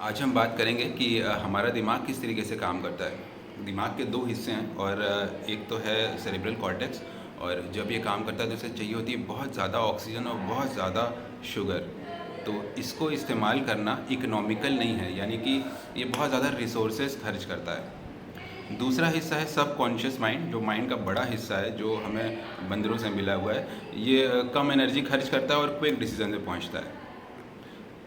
आज हम बात करेंगे कि हमारा दिमाग किस तरीके से काम करता है। दिमाग के दो हिस्से हैं और एक तो है सेरेब्रल कॉर्टेक्स। और जब ये काम करता है तो इसे चाहिए होती है बहुत ज़्यादा ऑक्सीजन और बहुत ज़्यादा शुगर। तो इसको इस्तेमाल करना इकोनॉमिकल नहीं है, यानी कि ये बहुत ज़्यादा रिसोर्सेज खर्च करता है। दूसरा हिस्सा है सब कॉन्शियस माइंड, जो माइंड का बड़ा हिस्सा है, जो हमें बंदरों से मिला हुआ है। ये कम एनर्जी खर्च करता है और क्विक डिसीजन पे पहुंचता है।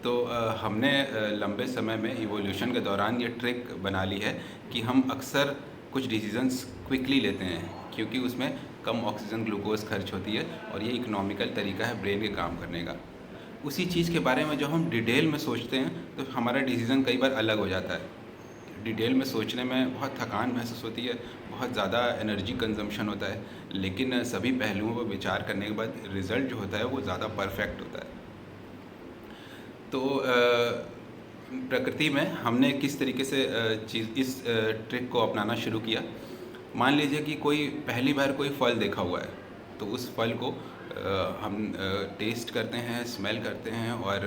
तो हमने लंबे समय में इवोल्यूशन के दौरान ये ट्रिक बना ली है कि हम अक्सर कुछ डिसीजंस क्विकली लेते हैं, क्योंकि उसमें कम ऑक्सीजन ग्लूकोज खर्च होती है और ये इकोनॉमिकल तरीका है ब्रेन के काम करने का। उसी चीज़ के बारे में जब हम डिटेल में सोचते हैं तो हमारा डिसीज़न कई बार अलग हो जाता है। डिटेल में सोचने में बहुत थकान महसूस होती है, बहुत ज़्यादा एनर्जी कंजम्पशन होता है, लेकिन सभी पहलुओं पर विचार करने के बाद रिज़ल्ट जो होता है वो ज़्यादा परफेक्ट होता है। तो प्रकृति में हमने किस तरीके से इस ट्रिक को अपनाना शुरू किया। मान लीजिए कि कोई पहली बार कोई फल देखा हुआ है, तो उस फल को हम टेस्ट करते हैं, स्मेल करते हैं और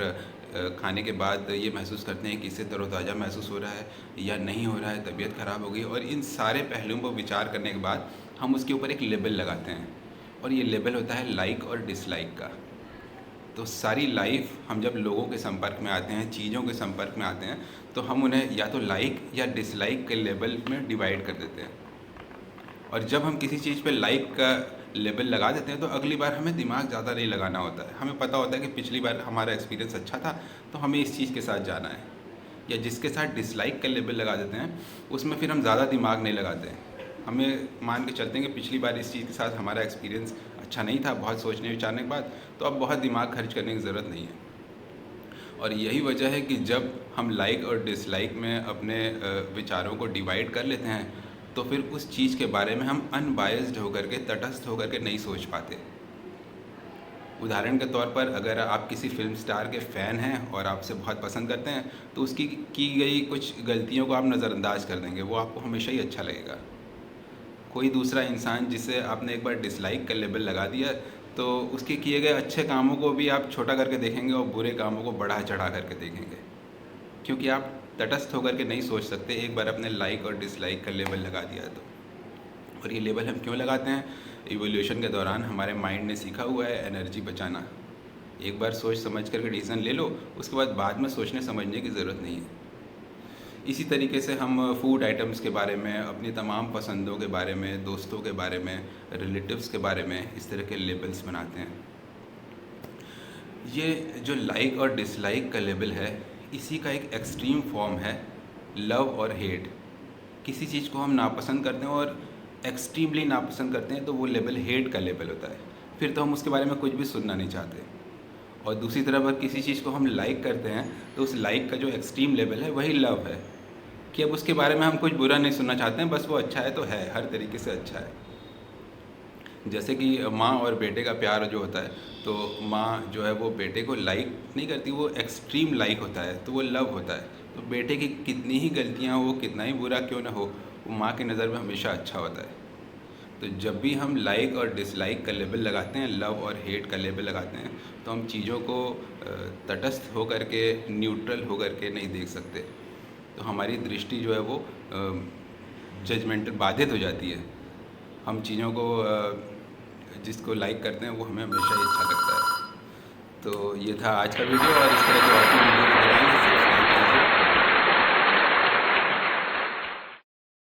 खाने के बाद ये महसूस करते हैं कि इससे तरोताज़ा महसूस हो रहा है या नहीं हो रहा है, तबीयत ख़राब हो गई। और इन सारे पहलुओं पर विचार करने के बाद हम उसके ऊपर एक लेबल लगाते हैं, और ये लेबल होता है लाइक और डिसलाइक का। तो सारी लाइफ हम जब लोगों के संपर्क में आते हैं, चीज़ों के संपर्क में आते हैं, तो हम उन्हें या तो लाइक या डिसलाइक के लेवल में डिवाइड कर देते हैं। और जब हम किसी चीज़ पे लाइक का लेबल लगा देते हैं तो अगली बार हमें दिमाग ज़्यादा नहीं लगाना होता है। हमें पता होता है कि पिछली बार हमारा एक्सपीरियंस अच्छा था, तो हमें इस चीज़ के साथ जाना है। या जिसके साथ डिसलाइक का लेबल लगा देते हैं उसमें फिर हम ज़्यादा दिमाग नहीं लगाते हैं। हमें मान के चलते हैं कि पिछली बार इस चीज़ के साथ हमारा एक्सपीरियंस अच्छा नहीं था, बहुत सोचने विचारने के बाद, तो अब बहुत दिमाग खर्च करने की ज़रूरत नहीं है। और यही वजह है कि जब हम लाइक और डिसलाइक में अपने विचारों को डिवाइड कर लेते हैं, तो फिर उस चीज़ के बारे में हम अनबायस्ड होकर के, तटस्थ होकर के नहीं सोच पाते। उदाहरण के तौर पर, अगर आप किसी फिल्म स्टार के फ़ैन हैं और आपसे बहुत पसंद करते हैं, तो उसकी की गई कुछ गलतियों को आप नज़रअंदाज कर देंगे, वो आपको हमेशा ही अच्छा लगेगा। कोई दूसरा इंसान जिसे आपने एक बार डिसलाइक का लेबल लगा दिया, तो उसके किए गए अच्छे कामों को भी आप छोटा करके देखेंगे और बुरे कामों को बढ़ा चढ़ा करके देखेंगे, क्योंकि आप तटस्थ होकर के नहीं सोच सकते एक बार अपने लाइक और डिसलाइक का लेबल लगा दिया तो। और ये लेबल हम क्यों लगाते हैं? इवोल्यूशन के दौरान हमारे माइंड ने सीखा हुआ है एनर्जी बचाना। एक बार सोच समझ करके डिसीजन ले लो, उसके बाद में सोचने समझने की ज़रूरत नहीं है। इसी तरीके से हम फूड आइटम्स के बारे में, अपनी तमाम पसंदों के बारे में, दोस्तों के बारे में, रिलेटिव्स के बारे में इस तरह के लेबल्स बनाते हैं। ये जो लाइक और डिसलाइक का लेबल है, इसी का एक एक्सट्रीम फॉर्म है लव और हेट। किसी चीज़ को हम नापसंद करते हैं और एक्सट्रीमली नापसंद करते हैं, तो वो लेबल हेट का लेबल होता है। फिर तो हम उसके बारे में कुछ भी सुनना नहीं चाहते। और दूसरी तरफ अगर किसी चीज़ को हम लाइक करते हैं, तो उस लाइक का जो एक्सट्रीम लेवल है वही लव है, कि अब उसके बारे में हम कुछ बुरा नहीं सुनना चाहते हैं, बस वो अच्छा है तो है, हर तरीके से अच्छा है। जैसे कि माँ और बेटे का प्यार जो होता है, तो माँ जो है वो बेटे को लाइक नहीं करती, वो एक्सट्रीम लाइक होता है, तो वो लव होता है। तो बेटे की कितनी ही गलतियाँ हो, कितना ही बुरा क्यों ना हो, वो माँ की नज़र में हमेशा अच्छा होता है। तो जब भी हम लाइक और डिसलाइक का लेबल लगाते हैं, लव और हेट का लेबल लगाते हैं, तो हम चीज़ों को तटस्थ होकर के, न्यूट्रल होकर के नहीं देख सकते। तो हमारी दृष्टि जो है वो जजमेंटल बाधित हो जाती है। हम चीज़ों को जिसको लाइक करते हैं वो हमें हमेशा ही अच्छा लगता है। तो ये था आज का वीडियो, और इस तरह के और भी वीडियो बनाएंगे।